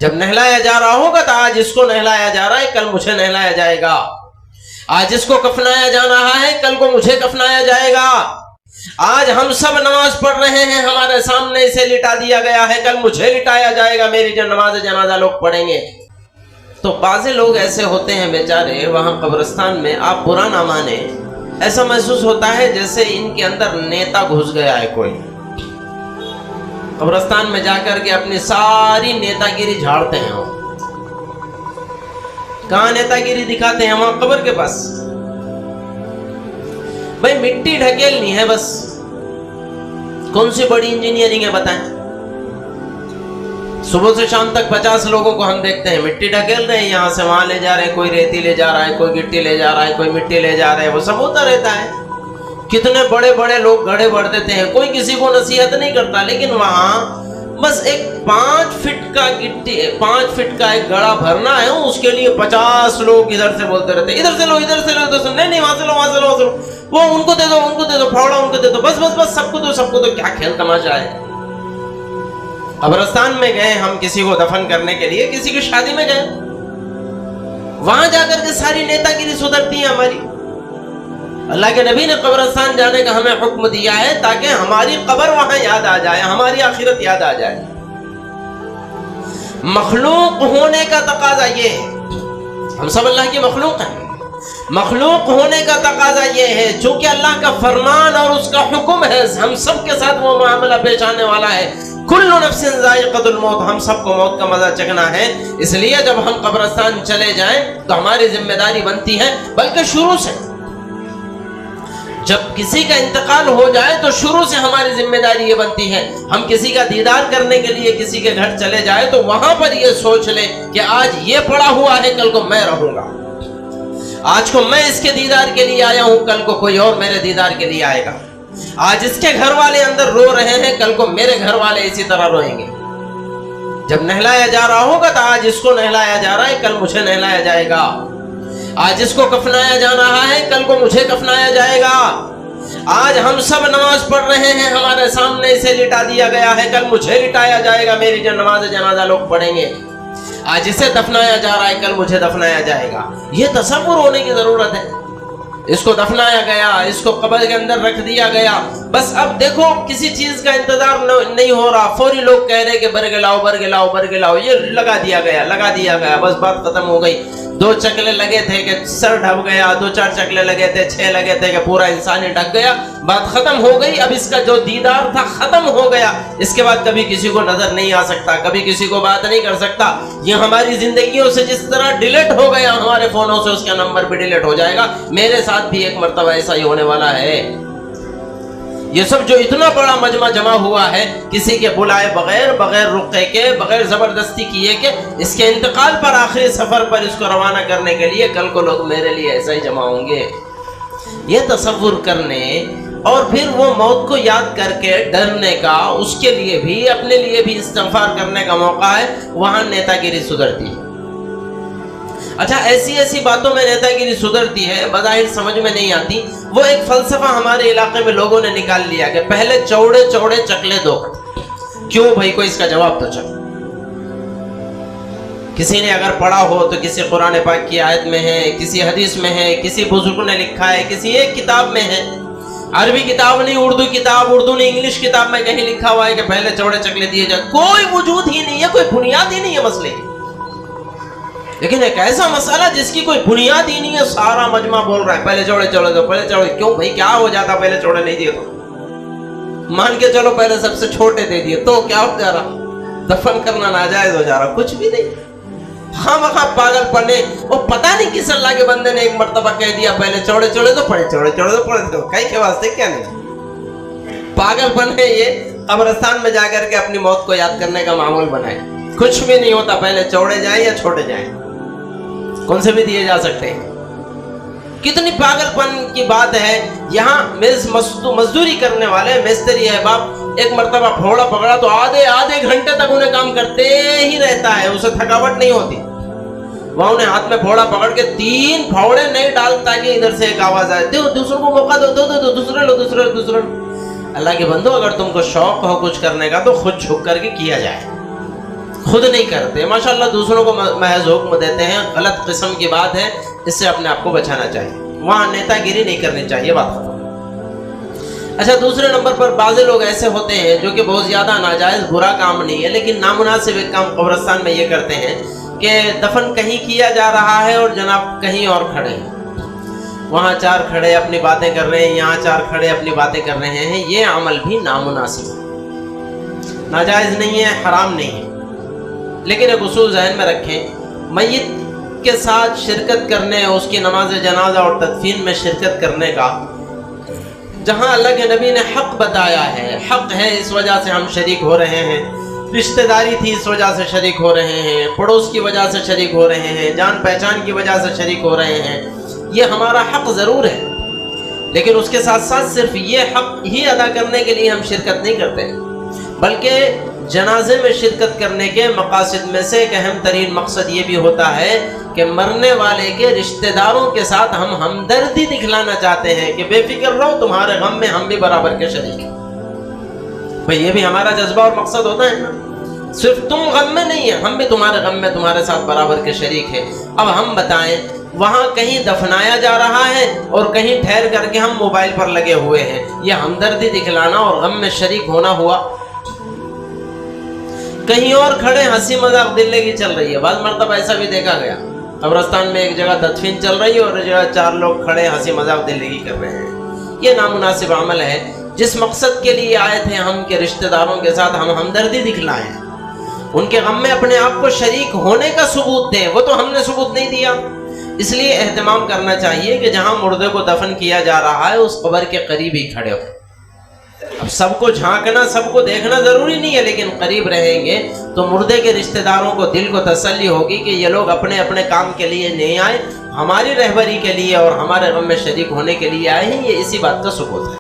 جب نہلایا جا رہا ہوگا تو آج اس کو نہلایا جا رہا ہے، کل مجھے نہلایا جائے گا. آج اس کو کفنایا جا رہا ہے، کل کو مجھے کفنایا جائے گا. آج ہم سب نماز پڑھ رہے ہیں، ہمارے سامنے اسے لٹا دیا گیا ہے، کل مجھے لٹایا جائے گا. میری جو نماز جنازہ لوگ پڑھیں گے. تو بعض لوگ ایسے ہوتے ہیں بیچارے وہاں قبرستان میں، آپ برا نہ مانے، ایسا محسوس ہوتا ہے جیسے ان کے اندر نیتا گھس گیا ہے. کوئی قبرستان میں جا کر کے اپنی ساری نیتا گیری جھاڑتے ہیں. وہ کہاں نیتا گیری دکھاتے ہیں؟ وہاں قبر کے پاس. بھائی مٹی ڈھکیلنی ہے بس، کون سی بڑی انجینئرنگ ہے بتائیں؟ صبح سے شام تک 50 لوگوں کو ہم دیکھتے ہیں مٹی ڈھکیل رہے ہیں، یہاں سے وہاں لے جا رہے ہیں، کوئی ریتی لے جا رہا ہے، کوئی گٹی لے جا رہا ہے، کوئی مٹی لے جا رہا ہے، وہ سب ہوتا رہتا ہے. کتنے بڑے بڑے لوگ گڑھے بڑھ دیتے ہیں، کوئی کسی کو نصیحت نہیں کرتا. لیکن وہاں بس ایک 5 فٹ کا گٹی، 5 فٹ کا ایک گڑھا بھرنا ہے، اس کے لیے 50 لوگ ادھر سے بولتے رہتے ہیں، ادھر سے لو، ادھر سے لو، ادھر سے نہیں، وہاں سے لو، وہاں سے لو، وہاں سے لو، وہ ان کو دے دو، ان کو دے دو، پھاوڑا ان کو دے دو، بس بس بس سب کو دو، سب کو دو. کیا کھیل تماشا ہے. قبرستان میں گئے ہم کسی کو دفن کرنے کے لیے، کسی کی شادی میں گئے، وہاں جا کر کے ساری نیتا گیری سدھرتی ہے ہماری. اللہ کے نبی نے قبرستان جانے کا ہمیں حکم دیا ہے تاکہ ہماری قبر وہاں یاد آ جائے، ہماری آخرت یاد آ جائے. مخلوق ہونے کا تقاضا یہ ہے، ہم سب اللہ کی مخلوق ہیں. مخلوق ہونے کا تقاضا یہ ہے، چونکہ اللہ کا فرمان اور اس کا حکم ہے، ہم سب کے ساتھ وہ معاملہ پیش آنے والا ہے. کل نفس ذائقۃ الموت، ہم سب کو موت کا مزہ چکھنا ہے. اس لیے جب ہم قبرستان چلے جائیں تو ہماری ذمہ داری بنتی ہے، بلکہ شروع سے جب کسی کا انتقال ہو جائے تو شروع سے ہماری ذمہ داری یہ بنتی ہے، ہم کسی کا دیدار کرنے کے لیے کسی کے گھر چلے جائیں تو وہاں پر یہ سوچ لیں کہ آج یہ پڑا ہوا ہے، کل کو میں رہوں گا. آج کو میں اس کے دیدار کے لیے آیا ہوں، کل کو کوئی اور میرے دیدار کے لیے آئے گا. آج اس کے گھر والے اندر رو رہے ہیں، کل کو میرے گھر والے اسی طرح روئیں گے. جب نہلایا جا رہا ہوگا تو آج اس کو نہلایا جا رہا ہے، کل مجھے نہلایا جائے گا. آج اس کو کفنایا جا رہا ہے، کل کو مجھے کفنایا جائے گا. آج ہم سب نماز پڑھ رہے ہیں، ہمارے سامنے اسے لٹا دیا گیا ہے، کل مجھے لٹایا جائے گا. میری جو نماز جنازہ لوگ پڑھیں گے. آج اسے دفنایا جا رہا ہے، کل مجھے دفنایا جائے گا. یہ تصور ہونے کی ضرورت ہے. اس کو دفنایا گیا، اس کو قبر کے اندر رکھ دیا گیا. بس اب دیکھو کسی چیز کا انتظار نہیں ہو رہا، فوری لوگ کہہ رہے کہ برگے لاؤ، برگے لاؤ، برگے لاؤ. یہ لگا دیا گیا، بس بات ختم ہو گئی. 2 چکلے لگے تھے کہ سر ڈھک گیا، 2-4 چکلے لگے تھے، 6 لگے تھے کہ پورا انسان ہی ڈھک گیا. بات ختم ہو گئی. اب اس کا جو دیدار تھا ختم ہو گیا. اس کے بعد کبھی کسی کو نظر نہیں آ سکتا، کبھی کسی کو بات نہیں کر سکتا. یہ ہماری زندگیوں سے جس طرح ڈیلیٹ ہو گیا، ہمارے فونوں سے اس کا نمبر بھی ڈیلیٹ ہو جائے گا. میرے ساتھ بھی ایک مرتبہ ایسا ہی ہونے والا ہے. یہ سب جو اتنا بڑا مجمع جمع ہوا ہے، کسی کے بلائے بغیر، بغیر رقعے کے، بغیر زبردستی کیے کہ اس کے انتقال پر، آخری سفر پر اس کو روانہ کرنے کے لیے، کل کو لوگ میرے لیے ایسا ہی جمع ہوں گے. یہ تصور کرنے اور پھر وہ موت کو یاد کر کے ڈرنے کا، اس کے لیے بھی، اپنے لیے بھی استغفار کرنے کا موقع ہے. وہاں نیتا گیری سدھرتی ہے. اچھا، ایسی باتوں میں نیتا گیری سدھرتی ہے، بظاہر سمجھ میں نہیں آتی. وہ ایک فلسفہ ہمارے علاقے میں لوگوں نے نکال لیا کہ پہلے چوڑے چوڑے چکلے دو. کیوں بھائی؟ کوئی اس کا جواب تو چاہیے. کسی نے اگر پڑھا ہو تو کسی قرآن پاک کی آیت میں ہے، کسی حدیث میں ہے، کسی بزرگ نے لکھا ہے، کسی ایک کتاب میں ہے. عربی کتاب نہیں، اردو کتاب، اردو نہیں انگلش کتاب میں کہیں لکھا ہوا ہے کہ پہلے چوڑے چکلے دیے جائے. کوئی وجود ہی نہیں ہے، کوئی بنیاد ہی نہیں ہے مسئلے کی. لیکن ایک ایسا مسئلہ جس کی کوئی بنیاد ہی نہیں ہے، سارا مجمع بول رہا ہے پہلے چوڑے چوڑے دو، پہلے چوڑے. کیوں بھائی؟ کیا ہو جاتا پہلے چوڑے نہیں دیے تو؟ مان کے چلو پہلے سب سے چھوٹے دے دیے تو کیا ہو جا رہا؟ دفن کرنا ناجائز ہو جا رہا؟ کچھ بھی نہیں. ہاں وہاں پاگل پنے. وہ پتہ نہیں کس اللہ کے بندے نے ایک مرتبہ کہہ دیا پہلے چوڑے چوڑے دو، پڑے چوڑے چوڑے دو، پڑے دو. کئی کے واسطے کیا نہیں. پاگل پن ہے یہ. قبرستان میں جا کر کے اپنی موت کو یاد کرنے کا معمول بنائے. کچھ بھی نہیں ہوتا، پہلے چوڑے جائیں یا چھوٹے جائیں، کون سے بھی دیے جا سکتے ہیں. کتنی پاگل پن کی بات ہے. یہاں مزدوری کرنے والے مستری احباب ایک مرتبہ پھوڑا پکڑا تو آدھے گھنٹے تک انہیں کام کرتے ہی رہتا ہے، اسے تھکاوٹ نہیں ہوتی. وہاں انہیں ہاتھ میں پھوڑا پکڑ کے 3 پھوڑے نہیں ڈالتا کہ ادھر سے ایک آواز آئے، دو دوسروں کو موقع دو، دو دوسرے لو. اللہ کے بندو، اگر تم کو شوق ہو کچھ کرنے کا تو خود جھک کر کے کیا جائے. خود نہیں کرتے، ماشاءاللہ دوسروں کو محض حکم دیتے ہیں، غلط قسم کی بات ہے، اس سے اپنے آپ کو بچانا چاہیے، وہاں نیتا گیری نہیں کرنی چاہیے، بات ختم۔ اچھا، دوسرے نمبر پر بعض لوگ ایسے ہوتے ہیں جو کہ بہت زیادہ ناجائز برا کام نہیں ہے لیکن نامناسب ایک کام قبرستان میں یہ کرتے ہیں کہ دفن کہیں کیا جا رہا ہے اور جناب کہیں اور کھڑے ہیں، وہاں چار کھڑے اپنی باتیں کر رہے ہیں، یہاں چار کھڑے اپنی باتیں کر رہے ہیں، یہ عمل بھی نامناسب ہے، ناجائز نہیں ہے، حرام نہیں ہے، لیکن ایک اصول ذہن میں رکھیں، میت کے ساتھ شرکت کرنے، اس کی نماز جنازہ اور تدفین میں شرکت کرنے کا جہاں اللہ کے نبی نے حق بتایا ہے، حق ہے اس وجہ سے ہم شریک ہو رہے ہیں، رشتہ داری تھی اس وجہ سے شریک ہو رہے ہیں، پڑوس کی وجہ سے شریک ہو رہے ہیں، جان پہچان کی وجہ سے شریک ہو رہے ہیں، یہ ہمارا حق ضرور ہے، لیکن اس کے ساتھ ساتھ صرف یہ حق ہی ادا کرنے کے لیے ہم شرکت نہیں کرتے، بلکہ جنازے میں شرکت کرنے کے مقاصد میں سے ایک اہم ترین مقصد یہ بھی ہوتا ہے کہ مرنے والے کے رشتہ داروں کے ساتھ ہم ہمدردی دکھلانا چاہتے ہیں کہ بے فکر رہو، تمہارے غم میں ہم بھی برابر کے شریک ہیں۔ بھئی یہ بھی ہمارا جذبہ اور مقصد ہوتا ہے نا، صرف تم غم میں نہیں ہے، ہم بھی تمہارے غم میں تمہارے ساتھ برابر کے شریک ہیں۔ اب ہم بتائیں، وہاں کہیں دفنایا جا رہا ہے اور کہیں ٹھہر کر کے ہم موبائل پر لگے ہوئے ہیں، یہ ہمدردی دکھلانا اور غم میں شریک ہونا ہوا؟ کہیں اور کھڑے ہنسی مذاق دل لگی چل رہی ہے، بعض مرتبہ ایسا بھی دیکھا گیا، قبرستان میں ایک جگہ تدفین چل رہی ہے اور ایک جگہ چار لوگ کھڑے ہنسی مذاق دل لگی کر رہے ہیں، یہ نامناسب عمل ہے۔ جس مقصد کے لیے آئے تھے ہم کہ رشتہ داروں کے ساتھ ہم ہمدردی دکھلائیں، ان کے غم میں اپنے آپ کو شریک ہونے کا ثبوت دیں، وہ تو ہم نے ثبوت نہیں دیا، اس لیے اہتمام کرنا چاہیے کہ جہاں مردے کو دفن کیا جا رہا ہے اس قبر کے قریب ہی کھڑے ہو۔ اب سب کو جھانکنا، سب کو دیکھنا ضروری نہیں ہے، لیکن قریب رہیں گے تو مردے کے رشتہ داروں کو دل کو تسلی ہوگی کہ یہ لوگ اپنے اپنے کام کے لیے نہیں آئے، ہماری رہبری کے لیے اور ہمارے غم میں شریک ہونے کے لیے آئے ہیں، یہ اسی بات کا ثبوت ہے۔